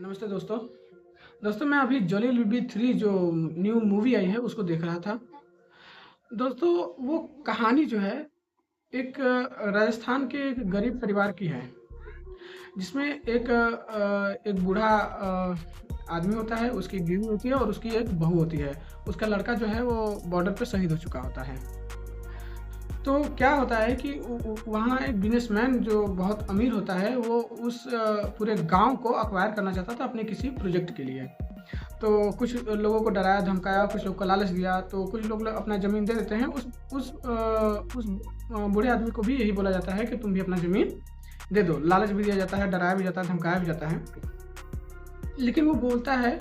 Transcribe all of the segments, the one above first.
नमस्ते दोस्तों। दोस्तों मैं अभी जॉली लुबी 3 जो न्यू मूवी आई है उसको देख रहा था। दोस्तों वो कहानी जो है एक राजस्थान के एक गरीब परिवार की है, जिसमें एक बूढ़ा आदमी होता है, उसकी बीवी होती है और उसकी एक बहू होती है। उसका लड़का जो है वो बॉर्डर पे शहीद हो चुका होता है। तो क्या होता है कि वहाँ एक बिजनेसमैन जो बहुत अमीर होता है, वो उस पूरे गाँव को एक्वायर करना चाहता था अपने किसी प्रोजेक्ट के लिए। तो कुछ लोगों को डराया धमकाया, कुछ लोग को लालच दिया, तो कुछ लोग अपना ज़मीन दे देते हैं। उस बूढ़े आदमी को भी यही बोला जाता है कि तुम भी अपना ज़मीन दे दो। लालच भी दिया जाता है, डराया भी जाता है, धमकाया भी जाता है। लेकिन वो बोलता है,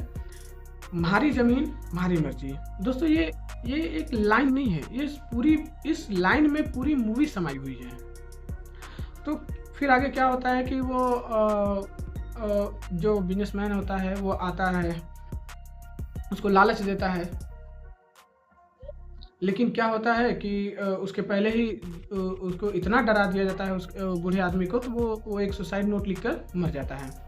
"म्हारी ज़मीन, म्हारी मर्ज़ी।" दोस्तों ये एक लाइन नहीं है, इस लाइन में पूरी मूवी समाई हुई है। तो फिर आगे क्या होता है कि वो जो बिज़नेसमैन होता है वो आता है, उसको लालच देता है। लेकिन क्या होता है कि उसके पहले ही उसको इतना डरा दिया जाता है उस बूढ़े आदमी को, तो वो एक सुसाइड नोट लिखकर मर जाता है।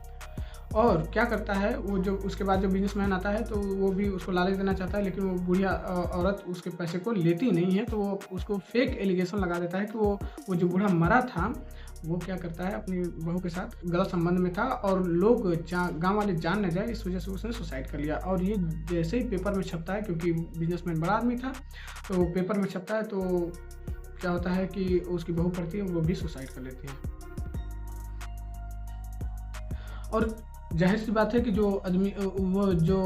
और क्या करता है वो, जो उसके बाद जो बिज़नेसमैन आता है तो वो भी उसको लालच देना चाहता है, लेकिन वो बुढ़िया औरत उसके पैसे को लेती नहीं है। तो वो उसको फेक एलिगेशन लगा देता है कि वो जो बूढ़ा मरा था, वो क्या करता है अपनी बहू के साथ गलत संबंध में था और लोग गाँव वाले जान न जाए, इस वजह से उसने सुसाइड कर लिया। और ये जैसे ही पेपर में छपता है, क्योंकि बिज़नेसमैन बड़ा आदमी था, तो पेपर में छपता है तो क्या होता है कि उसकी बहू पढ़ती है, वो भी सुसाइड कर लेती है। और ज़ाहिर-सी बात है कि जो आदमी वो जो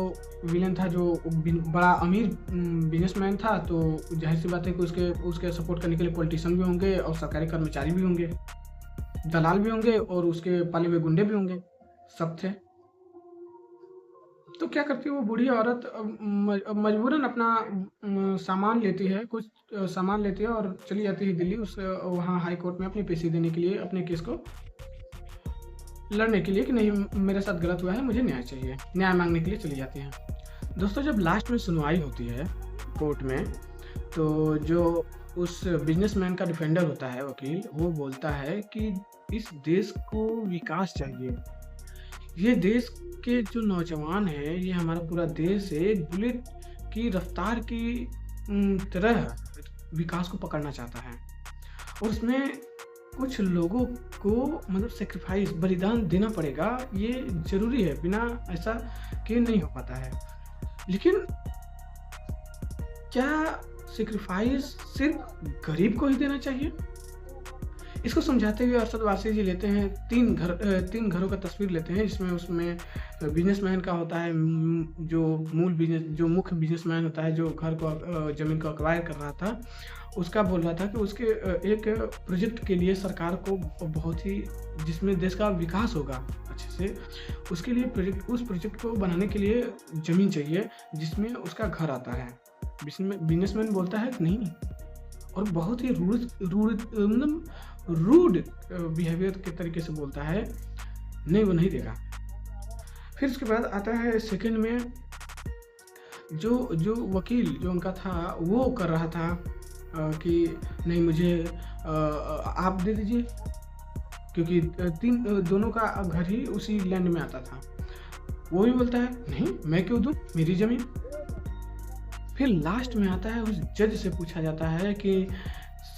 विलेन था, जो बड़ा अमीर बिज़नेसमैन था, तो ज़ाहिर-सी बात है कि उसके सपोर्ट करने के लिए पॉलिटिशियन भी होंगे और सरकारी कर्मचारी भी होंगे, दलाल भी होंगे और उसके पाले हुए गुंडे भी होंगे, सब थे। तो क्या करती है वो बूढ़ी औरत, मजबूरन अपना सामान लेती है, कुछ सामान लेती है और चली जाती है दिल्ली, वहाँ हाई कोर्ट में अपनी पेशी देने के लिए, अपने केस को लड़ने के लिए कि नहीं, मेरे साथ गलत हुआ है, मुझे न्याय चाहिए, न्याय मांगने के लिए चली जाती हैं। दोस्तों जब लास्ट में सुनवाई होती है कोर्ट में, तो जो उस बिजनेसमैन का डिफेंडर होता है, वकील, वो बोलता है कि इस देश को विकास चाहिए। ये देश के जो नौजवान हैं, ये हमारा पूरा देश एक बुलेट की रफ्तार की तरह विकास को पकड़ना चाहता है और उसमें कुछ लोगों को मतलब सैक्रिफाइस, बलिदान देना पड़ेगा, ये ज़रूरी है, बिना ऐसा किए नहीं हो पाता है। लेकिन क्या सैक्रिफाइस सिर्फ गरीब को ही देना चाहिए? इसको समझाते हुए अरशद वारसी जी लेते हैं तीन घरों का तस्वीर लेते हैं, जिसमें उसमें बिजनेसमैन का होता है, जो मुख्य बिजनेसमैन होता है, जो घर को ज़मीन को एक्वायर कर रहा था, उसका बोल रहा था कि उसके एक प्रोजेक्ट के लिए सरकार को बहुत ही, जिसमें देश का विकास होगा अच्छे से, उसके लिए उस प्रोजेक्ट को बनाने के लिए ज़मीन चाहिए जिसमें उसका घर आता है। बिजनेसमैन बोलता है कि नहीं, और बहुत ही रूड बिहेवियर के तरीके से बोलता है, नहीं वो नहीं देगा। फिर उसके बाद आता है सेकंड में, जो वकील जो उनका था, वो कर रहा था कि नहीं, मुझे आप दे दीजिए, क्योंकि दोनों का घर ही उसी लैंड में आता था। वो भी बोलता है नहीं, मैं क्यों दूं, मेरी ज़मीन। फिर लास्ट में आता है, उस जज से पूछा जाता है कि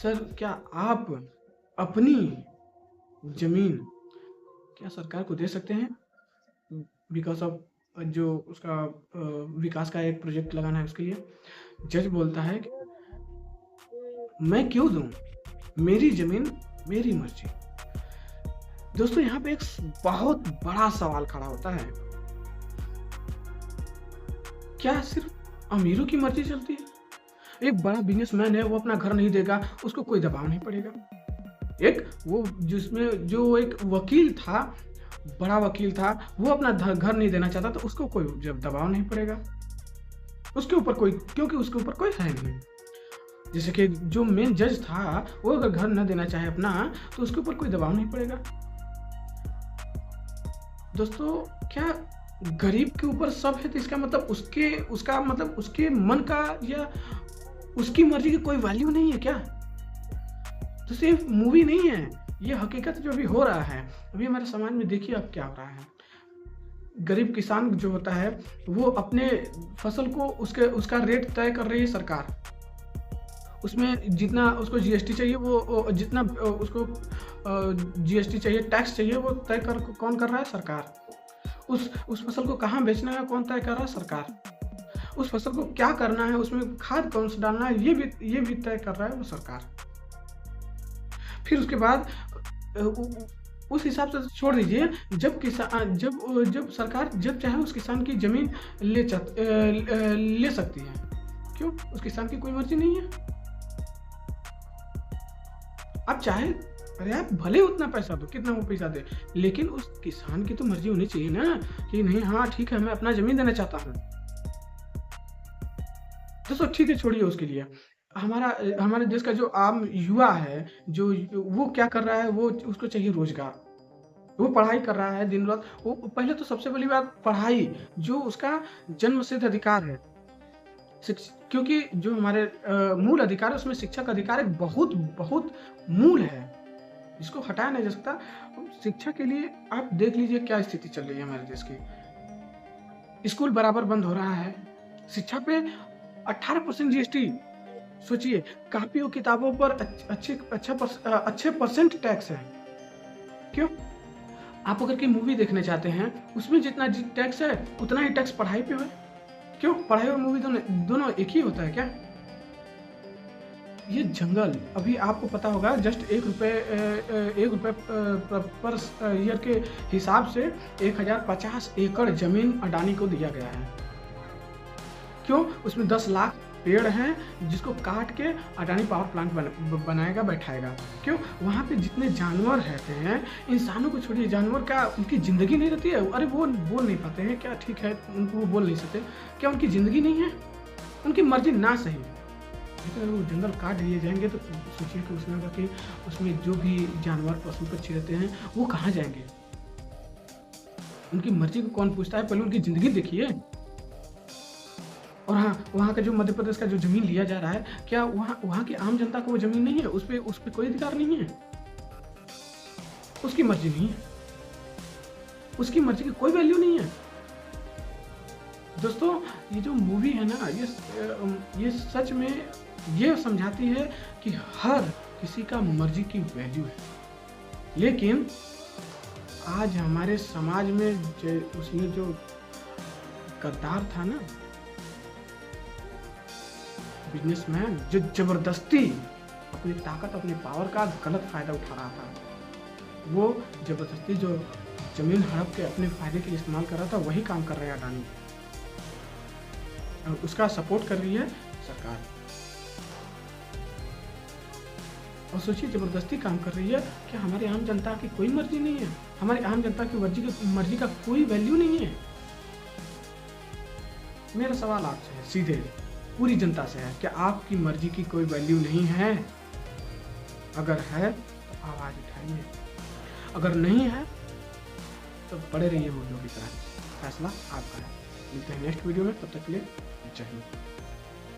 सर, क्या आप अपनी ज़मीन क्या सरकार को दे सकते हैं, बिकॉज ऑफ जो उसका विकास का एक प्रोजेक्ट लगाना है उसके लिए। जज बोलता है कि मैं क्यों दूं, मेरी ज़मीन, मेरी मर्जी। दोस्तों यहाँ पे एक बहुत बड़ा सवाल खड़ा होता है, क्या सिर्फ अमीरों की मर्जी चलती है? एक बड़ा बिजनेसमैन है, वो अपना घर नहीं देगा, उसको कोई दबाव नहीं पड़ेगा। जो एक वकील था, बड़ा वकील था, वो अपना घर नहीं देना चाहता, तो उसको कोई जब दबाव नहीं पड़ेगा उसके ऊपर कोई, क्योंकि उसके ऊपर कोई है नहीं। जैसे कि जो मेन जज था, वो अगर घर न देना चाहे अपना, तो उसके ऊपर कोई दबाव नहीं पड़ेगा। दोस्तों क्या गरीब के ऊपर सब है, तो इसका मतलब उसके मन का या उसकी मर्जी की कोई वैल्यू नहीं है क्या? तो सिर्फ मूवी नहीं है, ये हकीकत जो भी हो रहा है अभी हमारे समाज में, देखिए अब क्या हो रहा है। गरीब किसान जो होता है वो अपने फसल को उसका रेट तय कर रही है सरकार। उसमें जितना उसको जीएसटी चाहिए वो जितना उसको जीएसटी चाहिए, टैक्स चाहिए, वो तय कर कौन कर रहा है? सरकार। उस फसल को कहाँ बेचना है कौन तय कर रहा है? सरकार। उस फसल को क्या करना है, उसमें खाद कौन सा डालना है, ये भी तय कर रहा है वो सरकार। फिर उसके बाद उस हिसाब से छोड़ दीजिए, जब सरकार जब चाहे उस किसान की ज़मीन ले सकती है। क्यों? उस किसान की कोई मर्जी नहीं है। आप चाहे, अरे आप भले उतना पैसा दो, कितना वो पैसा दे, लेकिन उस किसान की तो मर्जी होनी चाहिए ना कि नहीं, हाँ ठीक है, मैं अपना ज़मीन देना चाहता हूँ। दोस्तों ठीक है, छोड़िए उसके लिए। हमारे देश का जो आम युवा है, जो वो क्या कर रहा है, वो उसको चाहिए रोजगार। वो पढ़ाई कर रहा है दिन रात। वो पहले तो सबसे बड़ी बात पढ़ाई, जो उसका जन्मसिद्ध अधिकार है। क्योंकि जो हमारे मूल अधिकार है उसमें शिक्षा का अधिकार एक बहुत बहुत मूल है, जिसको हटाया नहीं जा सकता। शिक्षा के लिए आप देख लीजिए क्या स्थिति चल रही है हमारे देश की। स्कूल बराबर बंद हो रहा है, शिक्षा पे 18% जीएसटी। सोचिए, कापी और किताबों पर अच्छे परसेंट टैक्स है। क्यों? आप अगर कोई मूवी देखने चाहते हैं, उसमें जितना टैक्स है उतना ही टैक्स पढ़ाई पे है। क्यों? पढ़ाई और मूवी दोनों एक ही होता है क्या? ये जंगल, अभी आपको पता होगा, जस्ट ₹1 पर ईयर के हिसाब से 1050 एकड़ जमीन अडानी को दिया गया है। क्यों? उसमें 10 लाख पेड़ हैं जिसको काट के अडानी पावर प्लांट बनाएगा, बैठाएगा। क्यों? वहाँ पे जितने जानवर रहते हैं, इंसानों को छोड़िए, जानवर क्या उनकी ज़िंदगी नहीं रहती है? अरे वो बोल नहीं पाते हैं क्या? ठीक है, उनको वो बोल नहीं सकते, क्या उनकी ज़िंदगी नहीं है? उनकी मर्जी ना सही, लेकिन अगर वो जंगल काट दिए जाएंगे तो सोचिए कि उसमें अगर कि उसमें जो भी जानवर पशु पक्षी रहते हैं वो कहाँ जाएंगे? उनकी मर्जी को कौन पूछता है? पहले उनकी ज़िंदगी देखिए। और हाँ, वहाँ का जो मध्य प्रदेश का जो ज़मीन लिया जा रहा है, क्या वहाँ की आम जनता को वो ज़मीन नहीं है? उस पे कोई अधिकार नहीं है? उसकी मर्जी नहीं है, उसकी मर्जी की कोई वैल्यू नहीं है। दोस्तों, ये जो मूवी है ना, ये सच में ये समझाती है कि हर किसी का मर्जी की वैल्यू है। लेकिन आज हमारे समाज में उसमें जो गद्दार था ना, बिजनेसमैन, जो जबरदस्ती अपनी ताकत, अपने पावर का गलत फायदा उठा रहा था, वो जबरदस्ती जो जमीन हड़प के अपने फायदे के लिए इस्तेमाल कर रहा था, वही काम कर रहे हैं अडानी, और उसका सपोर्ट कर रही है सरकार। और सोचिए, जबरदस्ती काम कर रही है। क्या हमारी आम जनता की कोई मर्जी नहीं है? हमारी आम जनता की मर्जी का कोई वैल्यू नहीं है? मेरा सवाल आपसे है, सीधे पूरी जनता से है, क्या आपकी मर्जी की कोई वैल्यू नहीं है? अगर है तो आवाज उठाइए, अगर नहीं है तो पड़े रहिए मुर्दों की तरह। फैसला आपका है। मिलते हैं नेक्स्ट वीडियो में, तब तक के लिए जय हिंद।